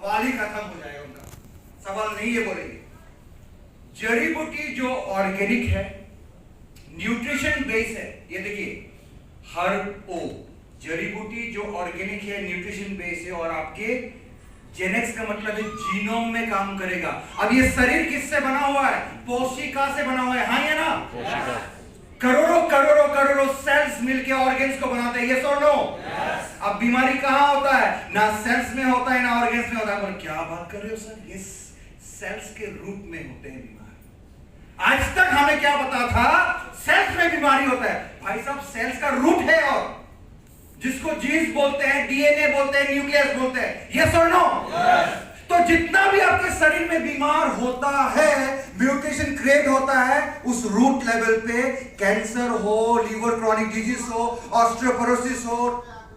सवाल ही खत्म हो जाएगा उनका, सवाल नहीं ये बोलेंगे। जड़ी बूटी जो ऑर्गेनिक है, न्यूट्रिशन बेस है, ये देखिए हर्ब ओ, जड़ी बूटी जो ऑर्गेनिक है, न्यूट्रिशन बेस है, और आपके जेनेक्स का मतलब है जीनोम में काम करेगा। अब ये शरीर किससे बना हुआ है? कोशिका से बना हुआ है, हाँ या ना? कोशिका। करोड़ों करोड़ों करोड़ों सेल्स मिलके ऑर्गेन्स को बनाते हैं, यस और नो? अब बीमारी कहां होता है? ना सेल्स में होता है ना ऑर्गेन्स में होता है। पर क्या बात कर रहे हो सर, ये सेल्स के रूप में होते हैं बीमारी। आज तक हमें क्या पता था? सेल्स में बीमारी होता है। भाई साहब सेल्स का रूट है, और जिसको जीन्स बोलते हैं, डीएनए बोलते हैं, न्यूक्लियस बोलते हैं, यस और नो? तो जितना भी आपके शरीर में बीमार होता है, म्यूटेशन क्रिएट होता है, उस रूट लेवल पे कैंसर हो, लीवर क्रॉनिक डिजीज हो, ऑस्टियोपोरोसिस हो,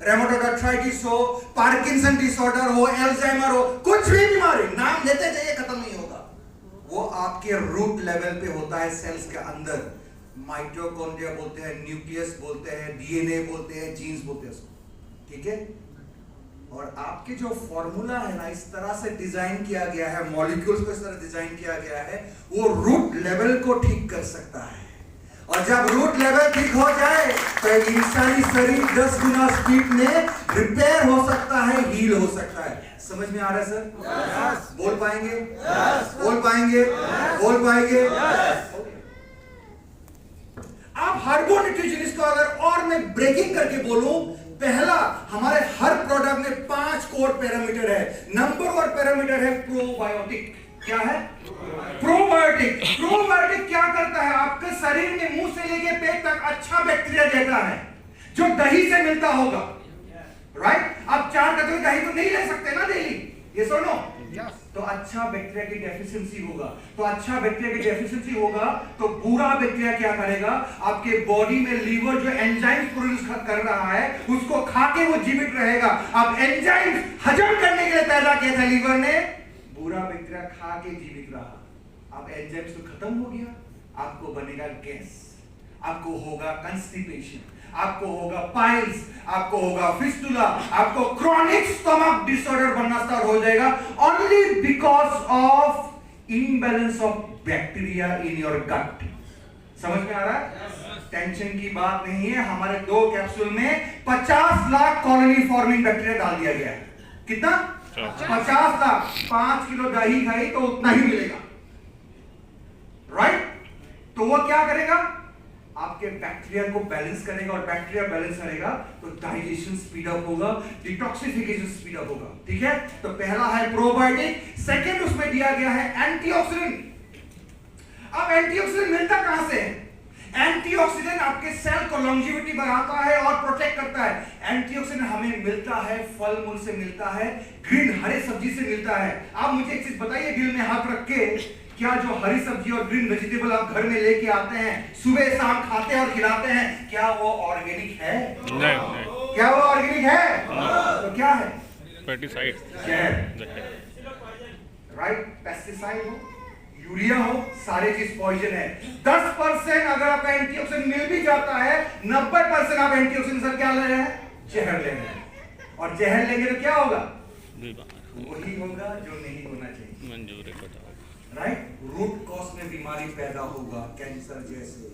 रेमेटोइड आर्थराइटिस हो, पार्किंसन डिसऑर्डर हो, अल्जाइमर हो, कुछ भी बीमारी नाम लेते जाइए खत्म नहीं होगा। वो आपके रूट लेवल पे होता है, सेल्स के अंदर। माइटोकॉन्ड्रिया बोलते हैं, न्यूक्लियस बोलते हैं, डीएनए बोलते हैं, जीन्स बोलते हैं, ठीक है? और आपके जो फॉर्मूला है ना, इस तरह से डिजाइन किया गया है, मॉलिक्यूल्स को इस तरह डिजाइन किया गया है, वो रूट लेवल को ठीक कर सकता है। और जब रूट लेवल ठीक हो जाए तो एक इंसानी शरीर 10 गुना स्पीड में रिपेयर हो सकता है, हील हो सकता है। समझ में आ रहा है सर? yes. बोल पाएंगे? yes. बोल पाएंगे? yes. बोल पाएंगे? yes. आप हर्बो न्यूट्रिशनिस्ट को अगर और मैं ब्रेकिंग करके बोलूं, पहला हमारे हर प्रोडक्ट में 5 कोर पैरामीटर है। नंबर 1 पैरामीटर है प्रोबायोटिक। क्या है? प्रोबायोटिक। प्रोबायोटिक क्या करता है? आपके शरीर में मुंह से लेके पेट तक अच्छा बैक्टीरिया देता है, जो दही से मिलता होगा, राइट? आप 4 कतरे दही तो नहीं ले सकते ना डेली, ये सुनो। तो अच्छा बैक्टीरिया की डेफिशिएंसी होगा। तो अच्छा बैक्टीरिया की डेफिशिएंसी होगा तो बुरा बैक्टीरिया क्या करेगा? आपके बॉडी में लीवर जो एंजाइम्स प्रोड्यूस कर रहा है, उसको खा के वो जीवित रहेगा। अब एंजाइम्स हजम करने के लिए पैदा किया था लीवर ने, बुरा बैक्टीरिया खा के जीवित रहा। अब एंजाइम्स तो खत्म हो गया, आपको बनेगा गैस, आपको होगा कंस्टिपेशन, आपको होगा पाइल्स, आपको होगा फिस्टुला, आपको क्रॉनिक स्टमक डिसऑर्डर बनना स्टार्ट हो जाएगा, only because of imbalance of bacteria in your gut. समझ में आ रहा है? टेंशन की बात नहीं है। हमारे 2 कैप्सूल में 50 लाख कॉलोनी फॉर्मिंग बैक्टीरिया डाल दिया गया है। कितना? 50 लाख। 5 किलो दही खाई तो उतना ही मिलेगा, राइट? तो वो क्या करेगा? आपके बैक्टीरिया को बैलेंस करेगा, और बैक्टीरिया बैलेंस करेगा तो डाइजेशन स्पीड अप होगा, डिटॉक्सिफिकेशन स्पीड अप होगा, ठीक है? तो पहला है प्रोबायोटिक। सेकंड उसमें दिया गया है एंटीऑक्सीडेंट। अब एंटीऑक्सीडेंट मिलता कहां से है? एंटीऑक्सीडेंट आपके सेल को लॉन्जिविटी बढ़ाता है और प्रोटेक्ट करता है। एंटीऑक्सीडेंट हमें मिलता है फल मूल से, मिलता है ग्रीन हरे सब्जी से मिलता है। आप मुझे एक चीज बताइए, दिल में हाथ रख के, क्या जो हरी सब्जी और ग्रीन वेजिटेबल आप घर में लेके आते हैं, सुबह शाम खाते हैं और खिलाते हैं, क्या वो ऑर्गेनिक है? नहीं। क्या वो ऑर्गेनिक है? तो क्या है? Pesticide, right? पेस्टिसाइड हो, यूरिया हो, सारे चीज पॉइजन है। 10% अगर आपका एंटीऑक्सीडेंट मिल भी जाता है, 90% आप एंटीऑक्सीडेंट सर क्या ले रहे हैं? जहर ले रहे हैं। और जहर लेंगे तो क्या होगा? वही होगा जो नहीं होना चाहिए, मंजूर है, राइट? रूट कॉज में बीमारी पैदा होगा, कैंसर जैसे,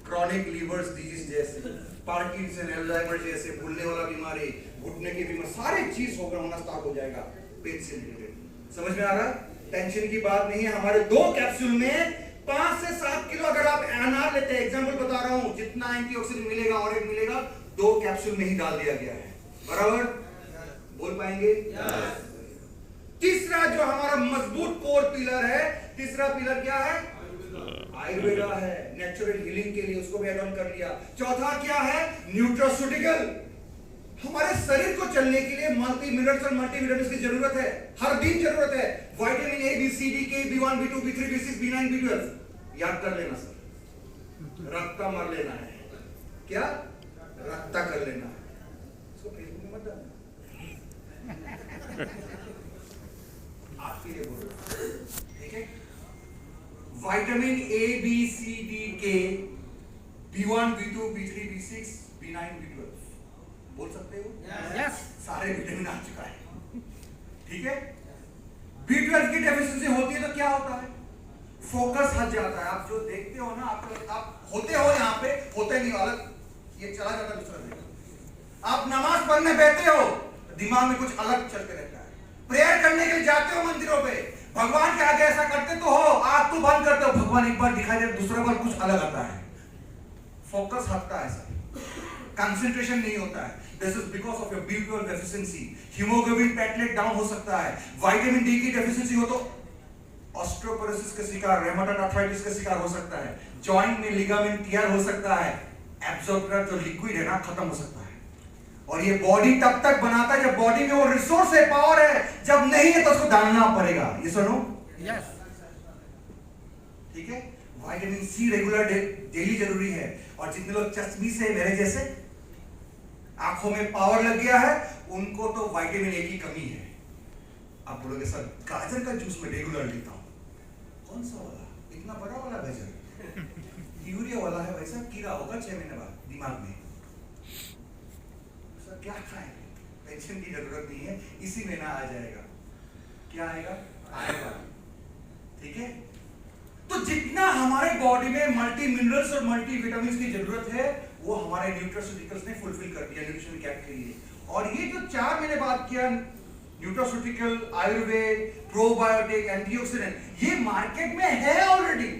क्रॉनिक लीवर्स डिजीज जैसे, पार्किंसन, अल्जाइमर जैसे, भूलने वाला बीमारी, घुटने की बीमारी, सारे चीज होना स्टार्ट हो जाएगा पेट से रिलेटेड। समझ में आ रहा है? टेंशन की बात नहीं है। हमारे 2 कैप्सूल में 5 से 7 किलो अगर आप अनार लेते हैं, एग्जांपल बता रहा हूं, जितना एंटीऑक्सीडेंट मिलेगा और एक मिलेगा 2 कैप्सूल में ही डाल दिया गया है, बराबर? बोल पाएंगे? तीसरा जो हमारा मजबूत कोर पिलर है, तीसरा पिलर क्या है? आयुर्वेदा है, नेचुरल हीलिंग के लिए उसको भी ऐड ऑन कर लिया। चौथा क्या है? न्यूट्रास्यूटिकल। हमारे शरीर को चलने के लिए मल्टी मिनरल्स और मल्टी विटामिन्स की जरूरत है, हर दिन जरूरत है। Vitamin A, B, C, D, K, B1, B2, B3, B6, B9, B12 याद कर लेना सर, रत्ता मार लेना है। क्या? रत्ता कर लेना है। इसको फेसबुक में मत डालना, आपके लिए बोल रहा हूं, ठीक है? Vitamin A, B, C, D, K, B1, B2, B3, B6, B9, B12 बोल सकते हो? यस। सारे विटामिन आ चुका है, ठीक है? B12 की डेफिशिएंसी होती है तो क्या होता है? फोकस हट जाता है। आप जो देखते हो ना, आप होते हो यहाँ पे, होते नहीं अलग, ये चला जाता है दूसरा जगह। आप नमाज पढ़ने बैठते हो, दिमाग में कुछ अलग चलते रहता है। प्रेयर करने के लिए जाते हो मंदिरों पे, भगवान के आगे ऐसा करते तो हो, आंख तो बंद करते हो, भगवान एक बार दिखाई दे, दूसरा बार कुछ अलग आता है। फोकस हटता है सर, कंसंट्रेशन नहीं होता है। This is because of your B12 deficiency. Haemoglobin platelet down हो सकता है। विटामिन डी की डेफिशिएंसी हो तो ऑस्टियोपोरोसिस का शिकार, रेमेटॉइड आर्थराइटिस का शिकार हो सकता है। जॉइंट में लिगामेंट टियर हो सकता है। एब्जॉर्बर जो लिक्विड है ना, खत्म हो सकता है। और ये बॉडी तब तक बनाता है जब बॉडी में वो रिसोर्स है, पावर है। जब नहीं है तो उसको डालना पड़ेगा। ये सुनो, यस, ठीक है। विटामिन सी रेगुलर डेली जरूरी है। और जितने लोग चश्मी से मेरे जैसे आंखों में पावर लग गया है, उनको तो विटामिन ए की कमी है। आप बोलोगे सर गाजर का जूस में रेगुलर लेता हूं, कौन सा वाला? इतना बड़ा वाला गाजर? यूरिया वाला है वैसा, कीड़ा होगा 6 महीने बाद दिमाग में। सर क्या खाएंगे? टेंशन की जरूरत नहीं है, इसी में ना आ जाएगा। क्या आएगा? आएगा, ठीक है। तो जितना हमारे बॉडी में मल्टी मिनरल्स और मल्टी विटामिन्स की जरूरत है, वो हमारे न्यूट्रास्यूटिकल्स ने फुलफिल कर दिया न्यूट्रिशन कैप के लिए। और ये जो 4 मैंने बात किया, न्यूट्रास्यूटिकल, आयुर्वेद, प्रोबायोटिक, एंटीऑक्सीडेंट, ये मार्केट में है ऑलरेडी।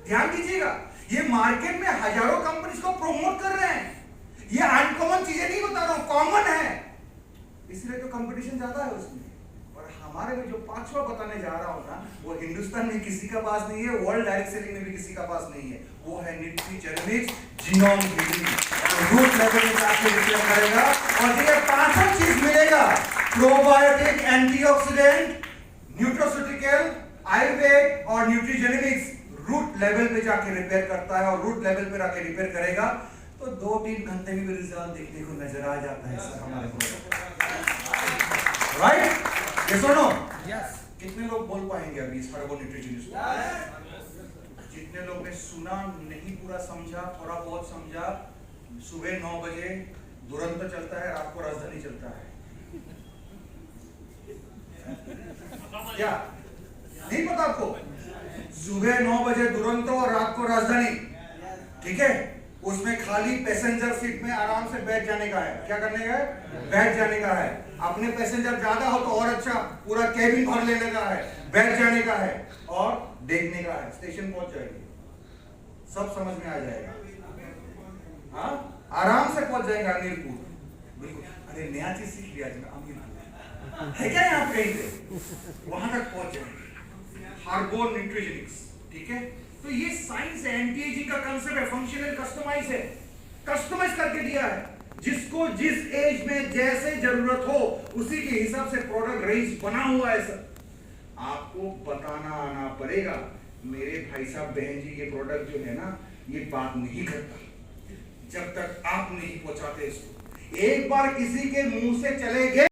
ध्यान दीजिएगा, ये मार्केट में हजारों कंपनीज को प्रमोट कर रहे हैं। ये अनकॉमन चीजें नहीं बता रहा हूं, कॉमन है, इसलिए तो कंपटीशन ज्यादा है उसमें। और हमारे में जो 5वां बताने जा रहा हूं ना, वो हिंदुस्तान में किसी का पास नहीं है, वर्ल्ड डायरेक्ट सेलिंग में भी किसी का पास नहीं है। वो है न्यूट्रीजेनिक्स जीनोम हीलिंग, तो रूट लेवल में जाके रिपेयर करेगा। और ये 5 चीज मिलेगा, प्रोबायोटिक, एंटीऑक्सीडेंट, न्यूट्रास्यूटिकल, आयुर्वेद और न्यूट्रीजेनिक्स रूट लेवल पे जाके रिपेयर करता है। और रूट लेवल पे जाके रिपेयर करेगा तो 2-3 घंटे में भी रिजल्ट देखने को नजर आ जाता है सर हमारे को, राइट? ये सुनो, यस, कितने लोग बोल पाएंगे अभी इस हर्बल न्यूट्रिशन को? जितने लोग ने सुना नहीं, पूरा समझा, थोड़ा बहुत समझा। सुबह 9 बजे दुरंतो चलता है, रात को राजधानी चलता है। क्या नहीं पता आपको? सुबह 9 बजे दुरंतो और रात को राजधानी, ठीक है। उसमें खाली पैसेंजर सीट में आराम से बैठ जाने का है। क्या करने का है? बैठ जाने का है। अपने पैसेंजर ज्यादा हो तो और अच्छा, पूरा केबिन भर लेने का है, बैठ जाने का है और देखने का है। स्टेशन पहुंच जाएगी, सब समझ में आ जाएगा। हाँ, आराम से पहुंच जाएगा अमीरपुर, बिल्कुल। अरे नया चीज सीख लिया जी, अमीरपुर है क्या यहाँ कहीं पे? वहां तक पहुंच जाएंगे। हार्बोन न्यूट्रिशनिक्स, ठीक है। तो ये साइंस है, एंटी-एजिंग का कांसेप्ट है, फंक्शनल कस्टमाइज है, कस्टमाइज करके दिया है। जिसको जिस एज में जैसे जरूरत हो उसी के हिसाब से प्रोडक्ट रेंज बना हुआ है सर। आपको बताना आना पड़ेगा। मेरे भाई साहब बहन जी, ये प्रोडक्ट जो है ना, ये बात नहीं करता जब तक आप नहीं पहुंचाते इसको। एक बार किसी के मुंह से चले गए